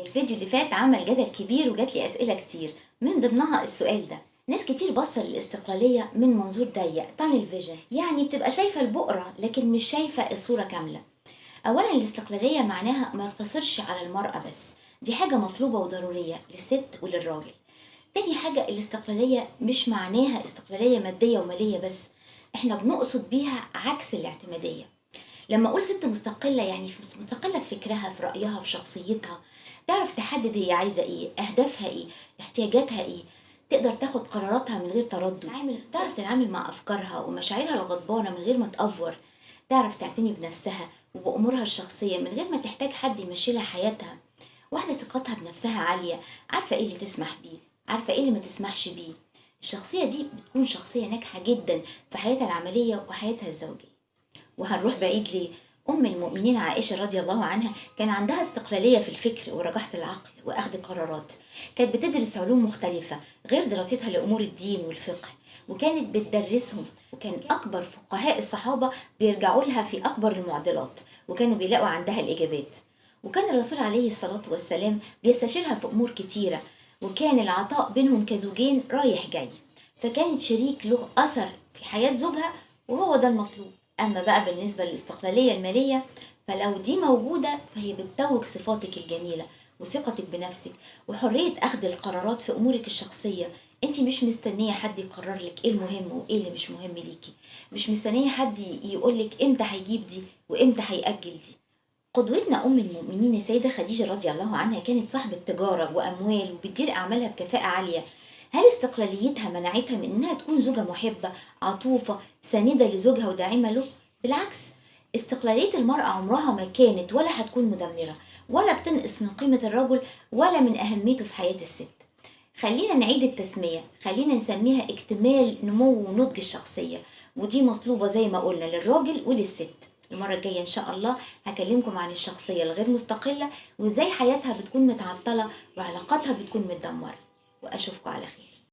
الفيديو اللي فات عمل جدل كبير وجات لي أسئلة كتير، من ضمنها السؤال ده. ناس كتير باصة للاستقلالية من منظور ضيق، تانل فيجن، يعني بتبقى شايفة البقرة لكن مش شايفة الصورة كاملة. أولا الاستقلالية معناها ما يقتصرش على المرأة بس، دي حاجة مطلوبة وضرورية للست وللراجل. تاني حاجة، الاستقلالية مش معناها استقلالية مادية ومالية بس، احنا بنقصد بيها عكس الاعتمادية. لما اقول ست مستقله يعني مستقله في فكرها، في رايها، في شخصيتها، تعرف تحدد هي عايزه ايه، اهدافها ايه، احتياجاتها ايه، تقدر تاخد قراراتها من غير تردد، تعرف تتعامل مع افكارها ومشاعرها الغضبانه من غير ما تأفور، تعرف تعتني بنفسها وبامورها الشخصيه من غير ما تحتاج حد يمشي لها حياتها. واحده ثقتها بنفسها عاليه، عارفه ايه اللي تسمح بيه، عارفه ايه اللي ما تسمحش بيه. الشخصيه دي بتكون شخصيه ناجحه جدا في حياتها العمليه وحياتها الزوجيه. وهنروح بعيد ليه؟ أم المؤمنين عائشة رضي الله عنها كان عندها استقلالية في الفكر ورجاحة العقل وأخذ قرارات. كانت بتدرس علوم مختلفة غير دراستها لأمور الدين والفقه، وكانت بتدرسهم. وكان أكبر فقهاء الصحابة بيرجعوا لها في أكبر المعضلات، وكانوا بيلاقوا عندها الإجابات. وكان الرسول عليه الصلاة والسلام بيستشيرها في أمور كتيرة، وكان العطاء بينهم كزوجين رايح جاي، فكانت شريك له أثر في حياة زوجها، وهو ده المطلوب. أما بقى بالنسبة للاستقلالية المالية، فلو دي موجودة فهي بتتوج صفاتك الجميلة وثقتك بنفسك وحرية أخذ القرارات في أمورك الشخصية. انت مش مستنية حد يقرر لك ايه المهم وايه اللي مش مهم ليكي، مش مستنية حد يقولك امتى هيجيب دي وامتى هيأجل دي. قدوتنا أم المؤمنين السيدة خديجة رضي الله عنها كانت صاحبة تجارة وأموال وبتدير أعمالها بكفاءة عالية. هل استقلاليتها منعتها من إنها تكون زوجة محبة عطوفة ساندة لزوجها وداعمة له؟ بالعكس، استقلالية المرأة عمرها ما كانت ولا هتكون مدمرة، ولا بتنقص من قيمة الرجل ولا من أهميته في حياة الست. خلينا نعيد التسمية، خلينا نسميها اكتمال نمو ونضج الشخصية، ودي مطلوبة زي ما قلنا للراجل وللست. المرة الجاية إن شاء الله هكلمكم عن الشخصية الغير مستقلة، وإزاي حياتها بتكون متعطلة وعلاقاتها بتكون متدمرة. وأشوفكم على خير.